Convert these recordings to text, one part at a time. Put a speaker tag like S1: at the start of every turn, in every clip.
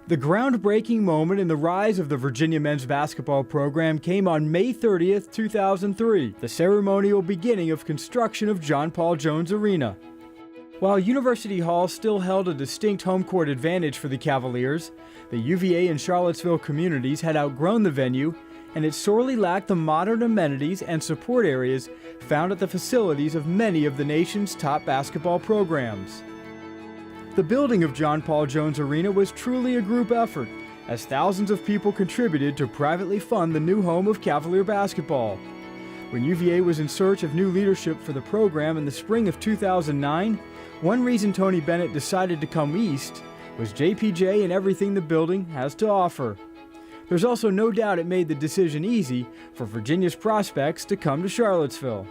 S1: The groundbreaking moment in the rise of the Virginia men's basketball program came on May 30th, 2003, the ceremonial beginning of construction of John Paul Jones Arena. While University Hall still held a distinct home court advantage for the Cavaliers, the UVA and Charlottesville communities had outgrown the venue, and it sorely lacked the modern amenities and support areas found at the facilities of many of the nation's top basketball programs. The building of John Paul Jones Arena was truly a group effort, as thousands of people contributed to privately fund the new home of Cavalier basketball. When UVA was in search of new leadership for the program in the spring of 2009, one reason Tony Bennett decided to come east was JPJ and everything the building has to offer. There's also no doubt it made the decision easy for Virginia's prospects to come to Charlottesville.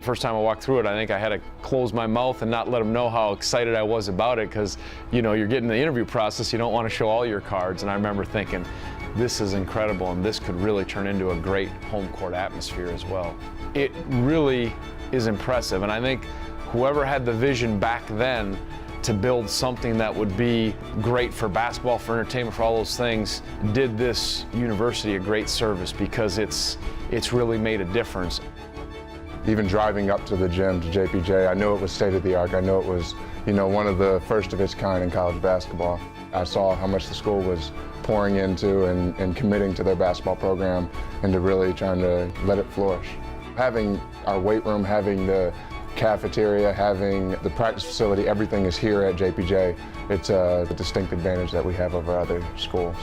S2: First time I walked through it, I think I had to close my mouth and not let them know how excited I was about it, because, you know, you're getting the interview process, you don't want to show all your cards, and I remember thinking, this is incredible, and this could really turn into a great home court atmosphere as well. It really is impressive, and I think whoever had the vision back then to build something that would be great for basketball, for entertainment, for all those things, did this university a great service, because it's really made a difference.
S3: Even driving up to the gym, to JPJ, I knew it was state-of-the-art. I knew it was, you know, one of the first of its kind in college basketball. I saw how much the school was pouring into and committing to their basketball program, and to really trying to let it flourish. Having our weight room, having the cafeteria, having the practice facility, everything is here at JPJ. It's a distinct advantage that we have over other schools.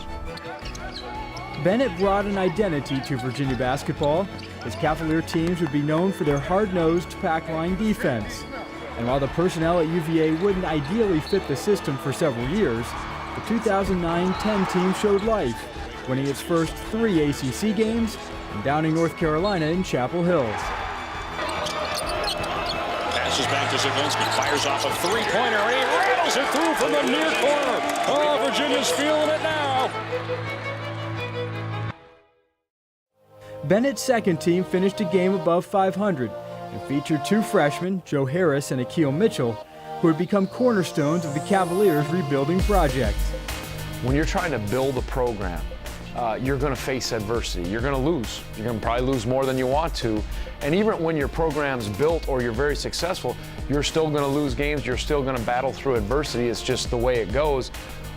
S1: Bennett brought an identity to Virginia basketball. His Cavalier teams would be known for their hard-nosed pack-line defense. And while the personnel at UVA wouldn't ideally fit the system for several years, the 2009-10 team showed life, winning its first 3 ACC games and downing North Carolina in Chapel Hills.
S4: Passes back to Zaglinski, fires off a three-pointer, and he rattles it through from the near corner. Oh, Virginia's feeling it now.
S1: Bennett's second team finished a game above 500 and featured 2 freshmen, Joe Harris and Akil Mitchell, who had become cornerstones of the Cavaliers' rebuilding project.
S2: When you're trying to build a program, you're going to face adversity. You're going to lose. You're going to probably lose more than you want to. And even when your program's built or you're very successful, you're still going to lose games. You're still going to battle through adversity. It's just the way it goes.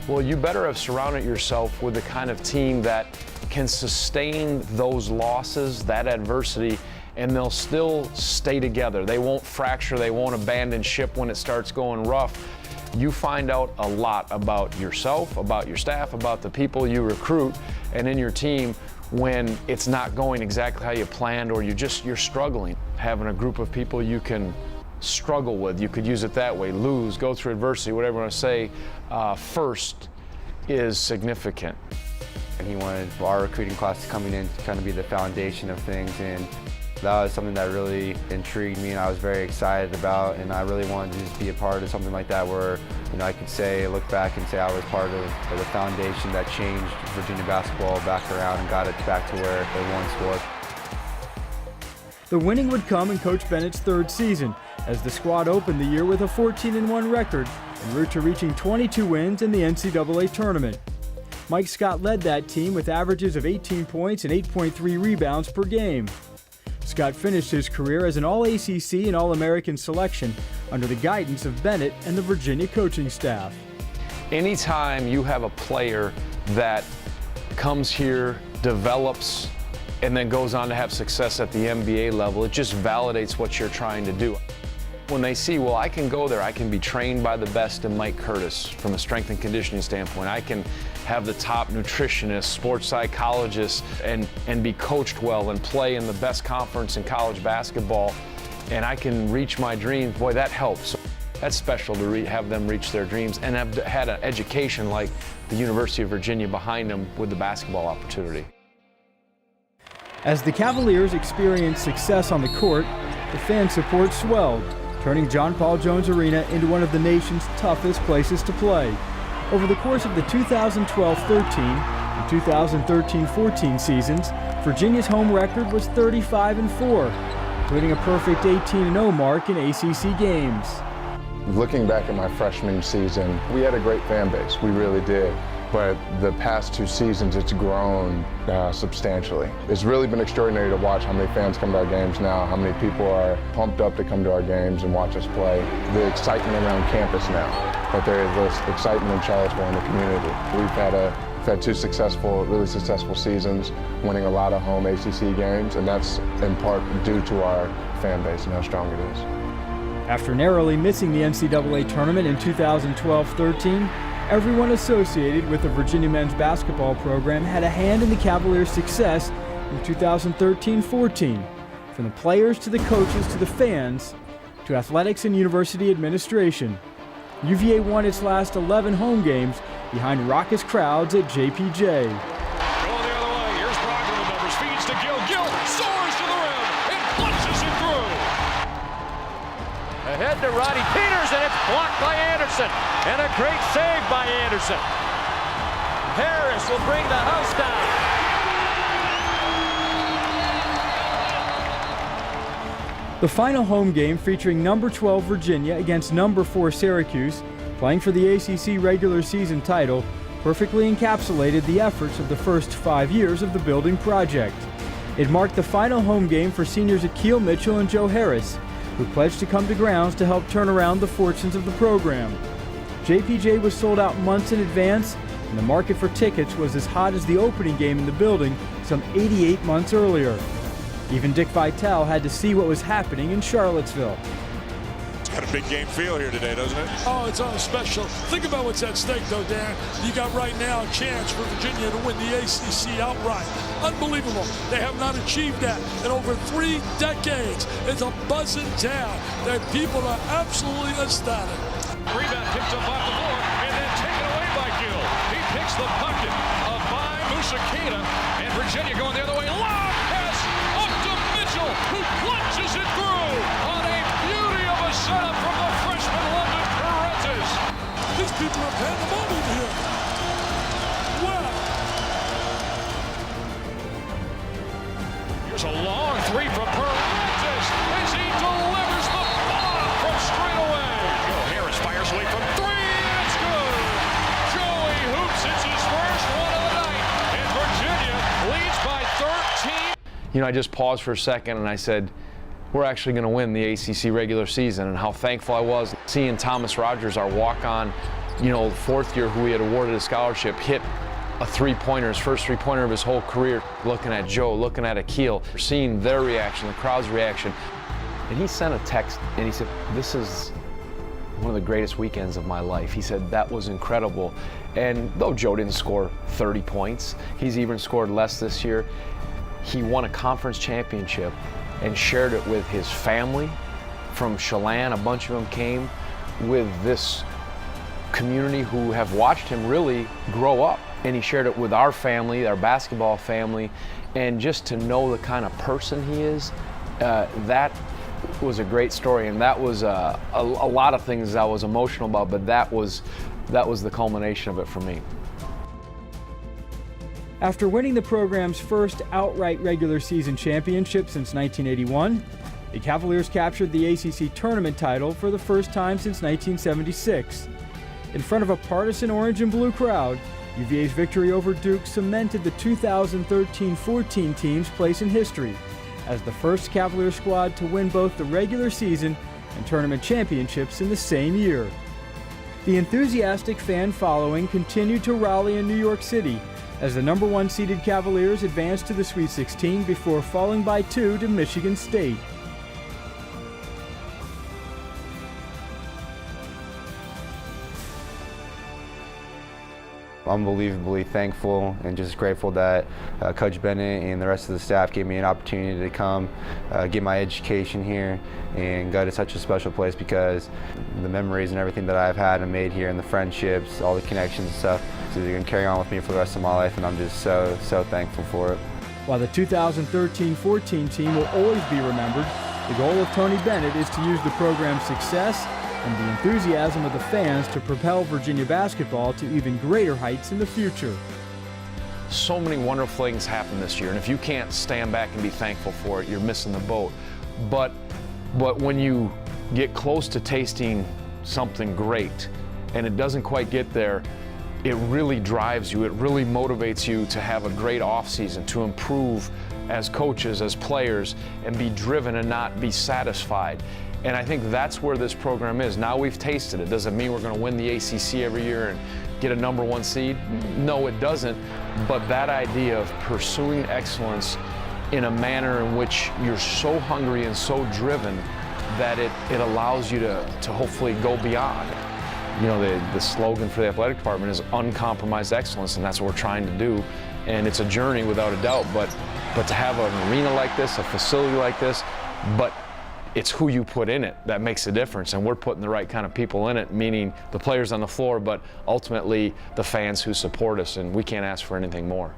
S2: Well, you better have surrounded yourself with the kind of team that can sustain those losses, that adversity, and they'll still stay together. They won't fracture, they won't abandon ship when it starts going rough. You find out a lot about yourself, about your staff, about the people you recruit, and in your team when it's not going exactly how you planned, or you're struggling. Having a group of people you can struggle with, you could use it that way, lose, go through adversity, whatever you want to say, first is significant.
S5: And he wanted our recruiting class to come in to kind of be the foundation of things, and that was something that really intrigued me and I was very excited about, and I really wanted to just be a part of something like that where, you know, I could say, look back and say I was part of the foundation that changed Virginia basketball back around and got it back to where it once was.
S1: The winning would come in Coach Bennett's 3rd season, as the squad opened the year with a 14-1 record en route to reaching 22 wins in the NCAA tournament. Mike Scott led that team with averages of 18 points and 8.3 rebounds per game. Scott finished his career as an All-ACC and All-American selection under the guidance of Bennett and the Virginia coaching staff.
S2: Anytime you have a player that comes here, develops, and then goes on to have success at the NBA level, it just validates what you're trying to do. When they see, well, I can go there, I can be trained by the best in Mike Curtis from a strength and conditioning standpoint, I can have the top nutritionists, sports psychologists, and be coached well and play in the best conference in college basketball, and I can reach my dreams, boy, that helps. That's special to have them reach their dreams and have had an education like the University of Virginia behind them with the basketball opportunity.
S1: As the Cavaliers experienced success on the court, the fan support swelled, turning John Paul Jones Arena into one of the nation's toughest places to play. Over the course of the 2012-13 and 2013-14 seasons, Virginia's home record was 35-4, including a perfect 18-0 mark in ACC games.
S3: Looking back at my freshman season, we had a great fan base, we really did. But the past 2 seasons, it's grown substantially. It's really been extraordinary to watch how many fans come to our games now, how many people are pumped up to come to our games and watch us play. The excitement around campus now, that there is this excitement in Charlottesville and the community. We've had 2 really successful seasons, winning a lot of home ACC games, and that's in part due to our fan base and how strong it is.
S1: After narrowly missing the NCAA tournament in 2012-13, everyone associated with the Virginia men's basketball program had a hand in the Cavaliers' success in 2013-14. From the players to the coaches to the fans to athletics and university administration. UVA won its last 11 home games behind raucous crowds at JPJ.
S4: Going the other way. Here's Brogdon with numbers. Feeds to Gill. Gill soars to the rim and punches it through.
S6: Ahead to Roddy Peters, and it's blocked by Anderson. And a great save by Anderson. Harris will bring the house down.
S1: The final home game featuring number 12 Virginia against number 4 Syracuse, playing for the ACC regular season title, perfectly encapsulated the efforts of the first 5 years of the building project. It marked the final home game for seniors Akeel Mitchell and Joe Harris, who pledged to come to grounds to help turn around the fortunes of the program. JPJ was sold out months in advance, and the market for tickets was as hot as the opening game in the building some 88 months earlier. Even Dick Vitale had to see what was happening in Charlottesville.
S4: It's got a big game feel here today, doesn't it?
S7: Oh, it's all special. Think about what's at stake, though, Dan. You got right now a chance for Virginia to win the ACC outright. Unbelievable. They have not achieved that in over 3 decades. It's a buzzing town that people are absolutely ecstatic.
S4: Rebound picked up off the floor and then taken away by Gill. He picks the pocket of by Musakina, and Virginia going the other way. Long pass up to Mitchell, who clutches it through on a beauty of a setup from the freshman London Perez.
S7: These people are pandemonium here. Wow.
S4: Here's a long 3 from Perez as he delivers the bomb from straight away. Joe Harris fires away from 3, and it's good. Joey Hoops hits his first one of the night, and Virginia leads by 13.
S2: You know, I just paused for a second and I said, we're actually going to win the ACC regular season, and how thankful I was seeing Thomas Rogers, our walk-on, 4th year who we had awarded a scholarship, hit a 3-pointer, his first 3-pointer of his whole career, looking at Joe, looking at Akeel, seeing their reaction, the crowd's reaction. And he sent a text and he said, this is one of the greatest weekends of my life. He said, that was incredible. And though Joe didn't score 30 points, he's even scored less this year, he won a conference championship and shared it with his family from Chelan. A bunch of them came with this community who have watched him really grow up. And he shared it with our family, our basketball family, and just to know the kind of person he is, that was a great story. And that was a lot of things I was emotional about, but that was the culmination of it for me.
S1: After winning the program's first outright regular season championship since 1981, the Cavaliers captured the ACC tournament title for the first time since 1976. In front of a partisan orange and blue crowd, UVA's victory over Duke cemented the 2013-14 team's place in history as the first Cavalier squad to win both the regular season and tournament championships in the same year. The enthusiastic fan following continued to rally in New York City as the number 1 seeded Cavaliers advanced to the Sweet 16 before falling by 2 to Michigan State.
S5: Unbelievably thankful and just grateful that Coach Bennett and the rest of the staff gave me an opportunity to come get my education here and go to such a special place, because the memories and everything that I've had and made here, and the friendships, all the connections and stuff, so they're going to carry on with me for the rest of my life, and I'm just so thankful for it.
S1: While the 2013-14 team will always be remembered, the goal of Tony Bennett is to use the program's success and the enthusiasm of the fans to propel Virginia basketball to even greater heights in the future.
S2: So many wonderful things happened this year, and if you can't stand back and be thankful for it, you're missing the boat. But when you get close to tasting something great and it doesn't quite get there, it really drives you, it really motivates you to have a great offseason, to improve as coaches, as players, and be driven and not be satisfied. And I think that's where this program is. Now we've tasted it. Does it mean we're going to win the ACC every year and get a #1 seed? No, it doesn't. But that idea of pursuing excellence in a manner in which you're so hungry and so driven that it allows you to hopefully go beyond. You know, the slogan for the athletic department is uncompromised excellence, and that's what we're trying to do. And it's a journey without a doubt, but to have an arena like this, a facility like this, but it's who you put in it that makes a difference, and we're putting the right kind of people in it, meaning the players on the floor, but ultimately the fans who support us, and we can't ask for anything more.